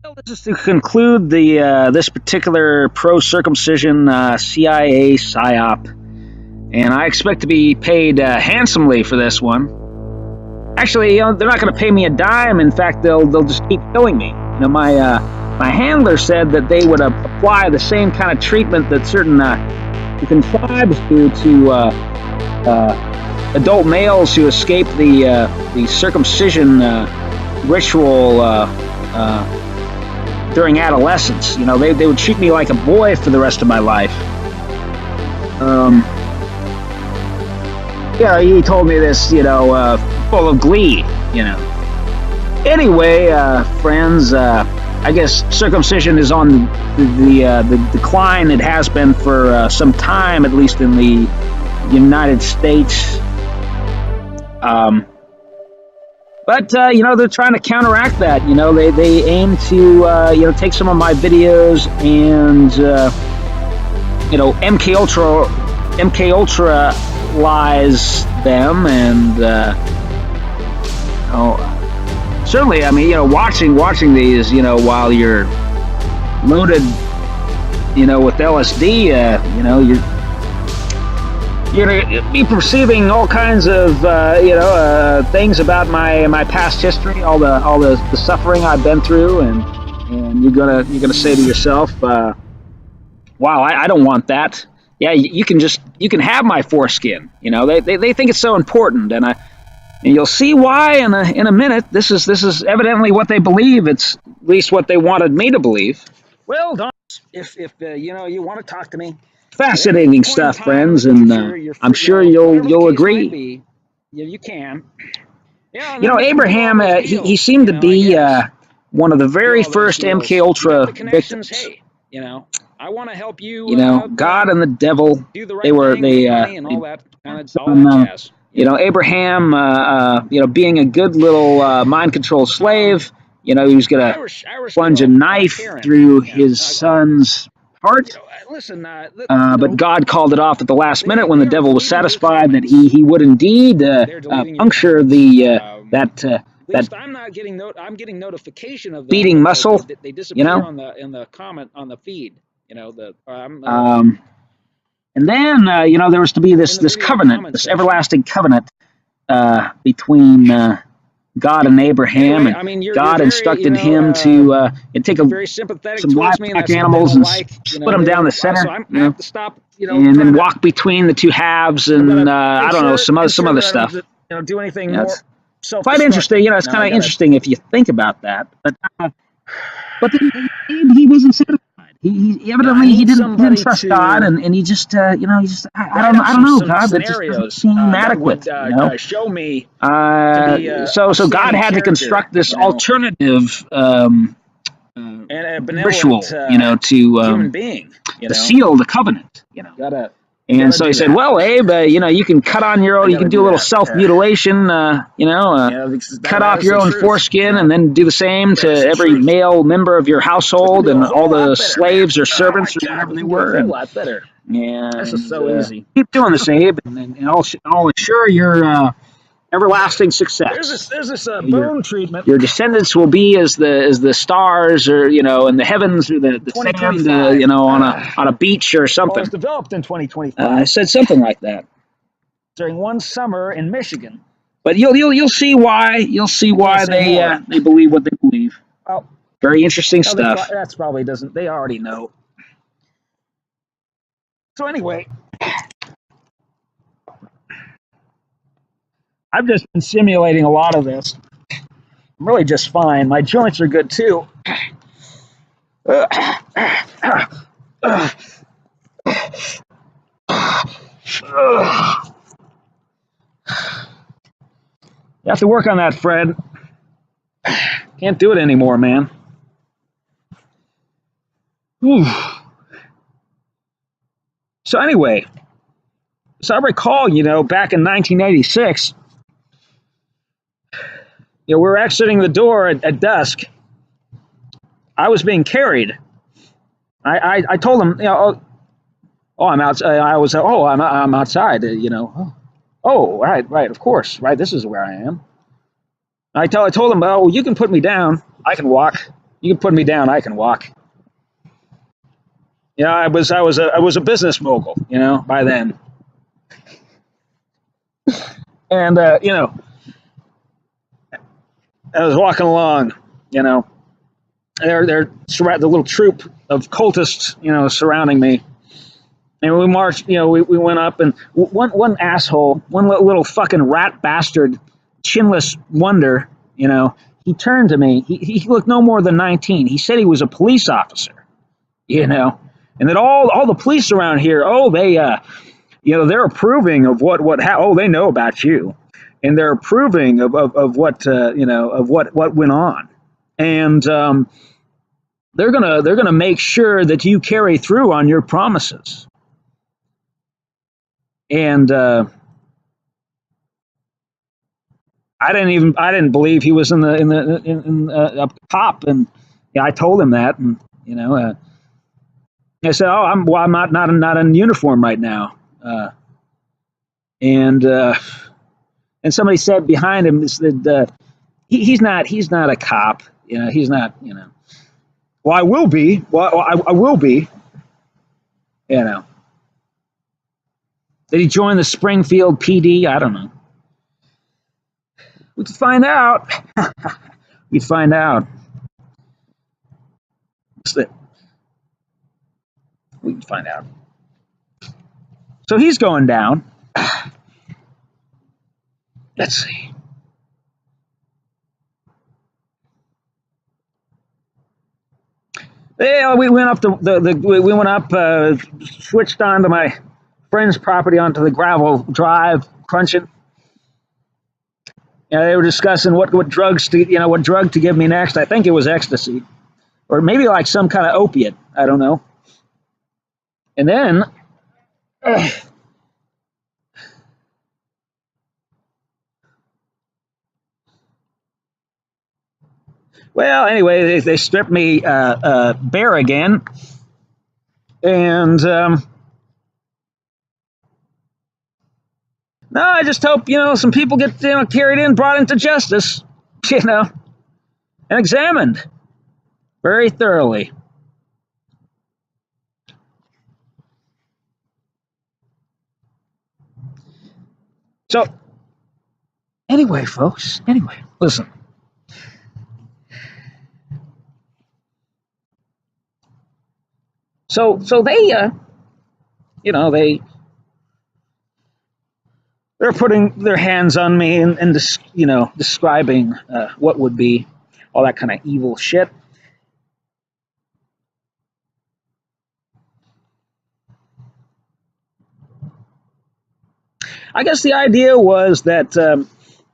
Well, this is to conclude the this particular pro-circumcision CIA psyop, and I expect to be paid handsomely for this one. Actually, they're not going to pay me a dime. In fact, they'll just keep killing me. My handler said that they would apply the same kind of treatment that certain different tribes do to adult males who escape the circumcision ritual during adolescence. They would treat me like a boy for the rest of my life. Yeah, he told me this, full of glee. Anyway, friends, I guess circumcision is on the decline. It has been for some time, at least in the United States. But they're trying to counteract that. They aim to take some of my videos and MK Ultra lies them, and certainly, watching these, while you're loaded, with LSD, you're gonna be perceiving all kinds of things about my past history, all the suffering I've been through, and you're gonna say to yourself, wow, I don't want that. Yeah, you can have my foreskin. They think it's so important, and you'll see why in a minute. This is evidently what they believe. It's at least what they wanted me to believe. Well, Don, if you want to talk to me, fascinating stuff, friends, and I'm sure you'll agree. You can. Yeah, Abraham, he seemed to be one of the very first MK Ultra victims. Hey, I want to help you. God and the devil. They were and all that kind of jazz. Abraham, being a good little mind control slave, he was gonna plunge a knife through his son's heart. But God called it off at the last minute when the devil was satisfied that he would indeed puncture that I'm getting notification of beating muscle. They disappear in the comment on the feed. And then there was to be this covenant, this everlasting covenant between God and Abraham, and God instructed him to take some livestock animals and split them down the center, and then walk between the two halves, and I don't know, some other stuff. Do anything more. So quite interesting. It's kind of interesting if you think about that. But then he wasn't satisfied. He evidently he didn't trust God, and he just I don't know, God, that just doesn't seem adequate. Show me. So God had to construct this alternative ritual, to human being, to seal the covenant, And so he said, "Well, Abe, you can cut on your own. You can do a little self-mutilation, cut off your own foreskin, and then do the same to every male member of your household and all the slaves or servants or whatever they were." A lot better. And this is so easy. Keep doing this, Abe, and I'll assure your everlasting success. There's this bone treatment. Your descendants will be as the stars, or in the heavens, or the sand, on a beach or something. Well, it was developed in 2025. I said something like that during one summer in Michigan. But you'll see why they believe what they believe. Oh, very interesting stuff. That's probably doesn't. They already know. So anyway. I've just been simulating a lot of this. I'm really just fine. My joints are good too. You have to work on that, Fred. Can't do it anymore, man. Whew. So anyway, I recall, back in 1986, we were exiting the door at dusk. I was being carried. I told him, I'm outside. I'm outside. Oh, right, of course, right. This is where I am. I told him, you can put me down. I can walk. You can put me down. I can walk. You know, I was a business mogul. You know, by then, and you know, I was walking along. You know, they're the little troop of cultists. You know, surrounding me. And we marched, you know, we went up, and one asshole, one little fucking rat bastard, chinless wonder, you know, he turned to me. He looked no more than 19. He said he was a police officer, you know, and that all the police around here, oh, they, you know, they're approving of oh, they know about you, and they're approving of what, you know, of what went on, and they're gonna make sure that you carry through on your promises. And I didn't believe he was in a cop, and yeah, I told him that, and you know, I said, "Oh, I'm not in uniform right now," and somebody said behind him that he's not a cop, you know, he's not, you know. Well, I will be. Well, I will be, you know. Did he join the Springfield PD? I don't know. We could find out. We'd find out. We can find out. So he's going down. Let's see. Yeah, we went up we went up, switched onto my friend's property onto the gravel drive, crunching. You know, they were discussing what drugs to, you know, what drug to give me next. I think it was ecstasy, or maybe like some kind of opiate. I don't know. And then, well, anyway, they stripped me bare again, and no, I just hope, you know, some people get, you know, carried in, brought into justice, you know, and examined very thoroughly. So, anyway, folks, listen. So they, you know, they're putting their hands on me and you know, describing what would be all that kind of evil shit. I guess the idea was that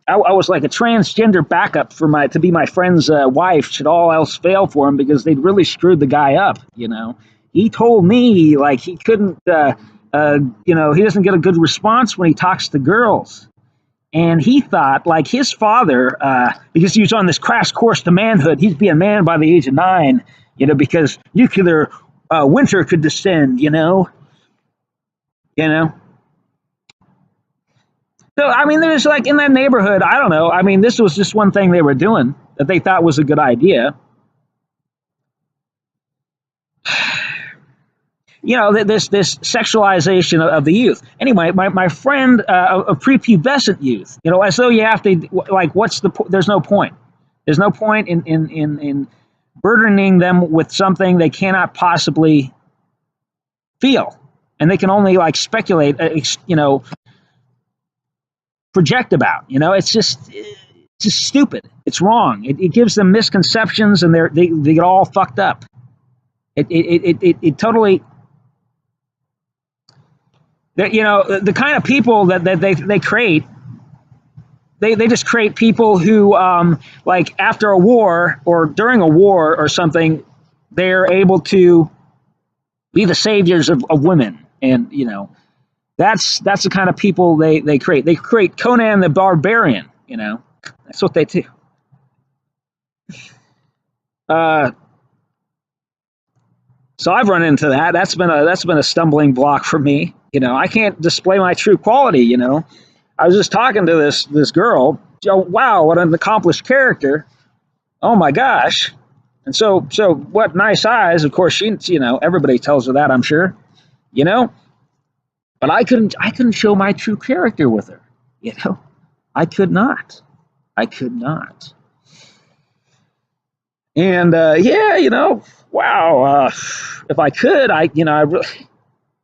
I was like a transgender backup to be my friend's wife should all else fail for him, because they'd really screwed the guy up. You know, he told me like he couldn't, you know, he doesn't get a good response when he talks to girls. And he thought, like his father, because he was on this crash course to manhood, he'd be a man by the age of 9, you know, because nuclear winter could descend, you know. So, I mean, there's like in that neighborhood, I don't know. I mean, this was just one thing they were doing that they thought was a good idea. You know, this sexualization of the youth. Anyway, my friend, a prepubescent youth, you know, as though you have to, like, there's no point. There's no point in burdening them with something they cannot possibly feel. And they can only, like, speculate, you know, project about. You know, it's just stupid. It's wrong. It gives them misconceptions, and they get all fucked up. It totally... You know, the kind of people that they create, they just create people who, like after a war or during a war or something, they're able to be the saviors of women. And, you know, that's the kind of people they create. They create Conan the Barbarian, you know. That's what they do. So I've run into that. That's been a stumbling block for me. You know, I can't display my true quality. You know, I was just talking to this girl. Oh, wow, what an accomplished character! Oh my gosh! And so what nice eyes, of course, she, everybody tells her that, I'm sure, you know, but I couldn't show my true character with her, I could not. And, wow, if I could,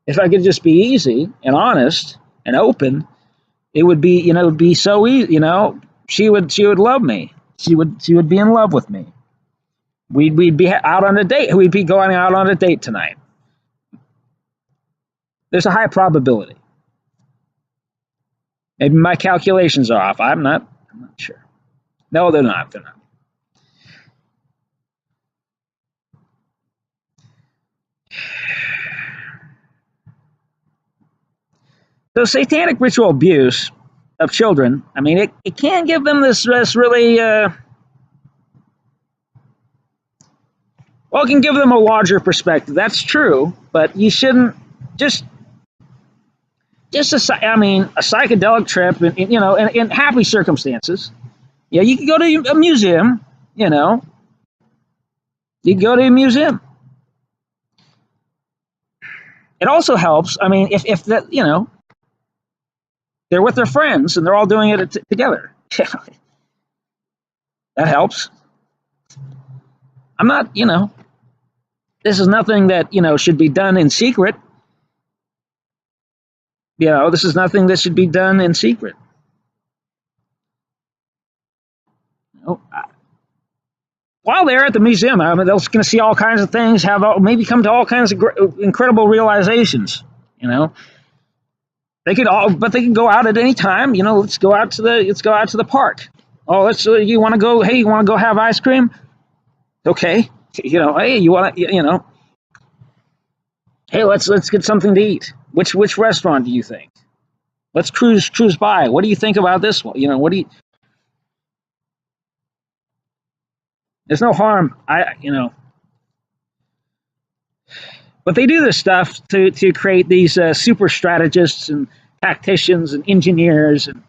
if I could just be easy and honest and open, it would be so easy, she would love me. She would be in love with me. We'd be out on a date. We'd be going out on a date tonight. There's a high probability. Maybe my calculations are off. I'm not sure. No, they're not. They're not. So satanic ritual abuse of children, I mean, it can give them this really, well, it can give them a larger perspective. That's true, but you shouldn't just a psychedelic trip, in happy circumstances. Yeah, you can go to a museum, you can go to a museum. It also helps, if that, they're with their friends and they're all doing it together. That helps. I'm not, this is nothing that, should be done in secret. This is nothing that should be done in secret. While they're at the museum, they're going to see all kinds of things, maybe come to all kinds of incredible realizations. They can go out at any time. Let's go out to the park. Oh, you want to go? Hey, you want to go have ice cream? Okay. Hey, you want to? Hey, let's get something to eat. Which restaurant do you think? Let's cruise by. What do you think about this one? What do you? There's no harm. But they do this stuff to create these super strategists and tacticians and engineers and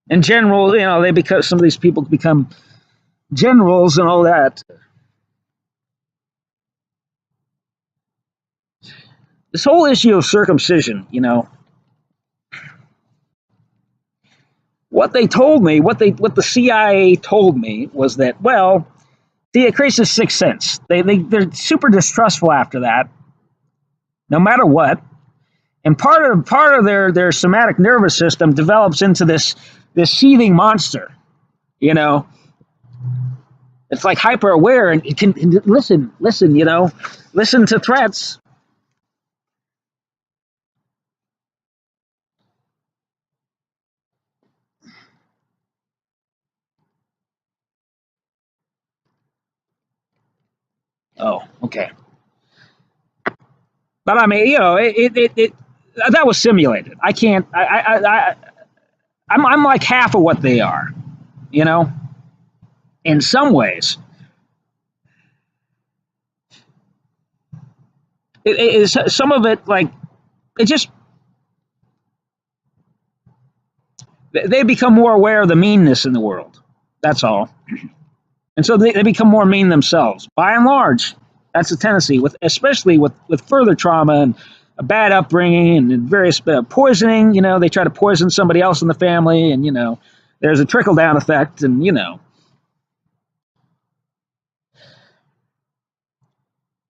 in general, some of these people become generals and all that. This whole issue of circumcision, what they told me, what the CIA told me was that, well, see, it creates a sixth sense. They're super distrustful after that, no matter what. And part of their somatic nervous system develops into this seething monster. It's like hyper aware and it can listen, listen to threats. Oh, okay. But it that was simulated. I can't. I'm like half of what they are, in some ways. It is some of it like it just they become more aware of the meanness in the world. That's all. And so they become more mean themselves. By and large, that's a tendency, especially with further trauma and a bad upbringing and various poisoning. They try to poison somebody else in the family, and there's a trickle down effect, and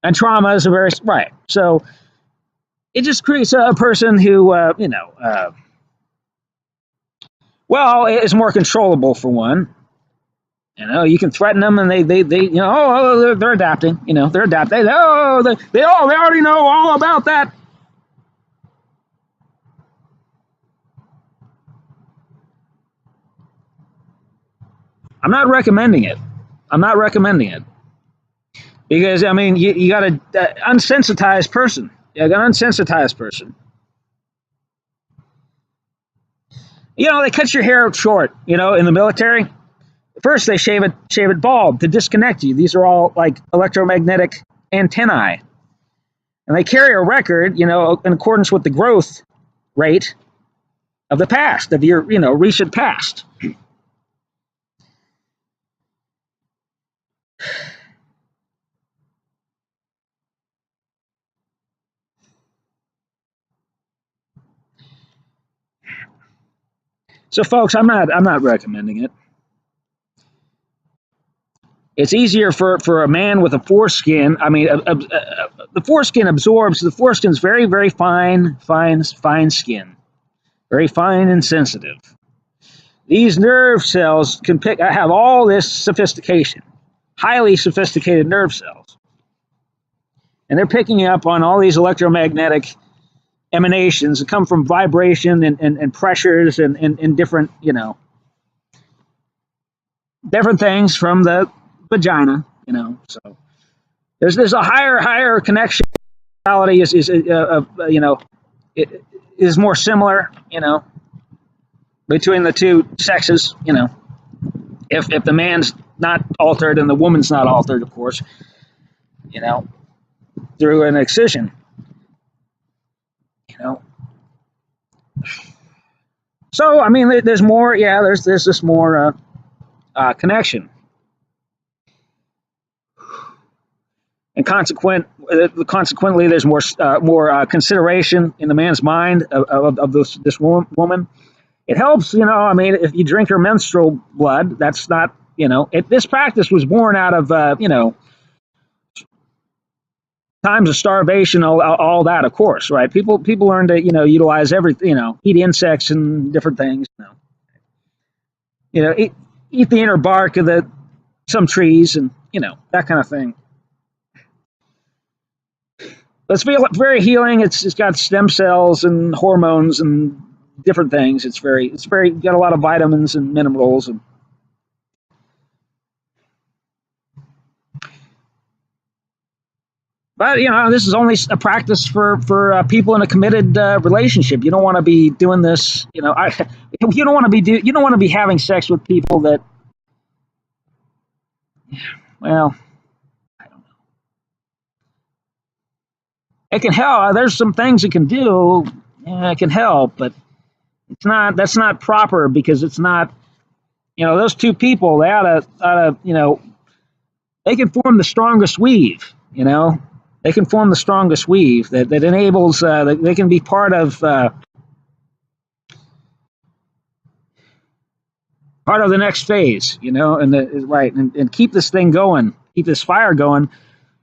and trauma is a very right. So it just creates a person who well, is more controllable for one. You can threaten them, and they're adapting. They're adapting. They already know all about that. I'm not recommending it. Because you got an unsensitized person. You got an unsensitized person. They cut your hair short. In the military. First, they shave it bald to disconnect you. These are all like electromagnetic antennae. And they carry a record, in accordance with the growth rate of the past, of your, recent past. So, folks, I'm not recommending it. It's easier for a man with a foreskin. I mean, the foreskin absorbs. The foreskin's very fine skin, very fine and sensitive. These nerve cells can have all this sophistication, highly sophisticated nerve cells, and they're picking up on all these electromagnetic emanations that come from vibration and pressures and different, different things from the vagina, So there's a higher connection. Reality it is more similar, between the two sexes, if the man's not altered and the woman's not altered, of course, through an excision, So I mean, there's more. Yeah, there's this more connection, and consequently, there's more consideration in the man's mind of this woman. It helps, I mean, if you drink her menstrual blood, that's not, this practice was born out of, times of starvation, all that, of course, right? People learn to, utilize everything, eat insects and different things, eat the inner bark of some trees and, that kind of thing. But it's very healing. It's got stem cells and hormones and different things. It's very got a lot of vitamins and minerals and but this is only a practice for people in a committed relationship. You don't want to be doing this, you don't want to be having sex with people that, well, I don't know. It can help. There's some things it can do. Yeah, it can help, but that's not proper because it's not, those two people, they ought to, they can form the strongest weave, They can form the strongest weave that enables, they can be part of the next phase, and keep this thing going, keep this fire going,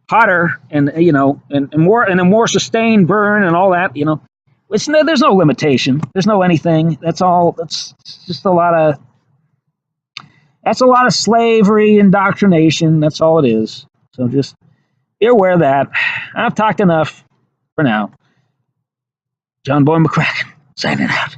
hotter and and a more sustained burn and all that, there's no limitation, there's no anything. That's just a lot of slavery, indoctrination. That's all it is. So just be aware of that. I've talked enough for now. John Boy McCracken, signing out.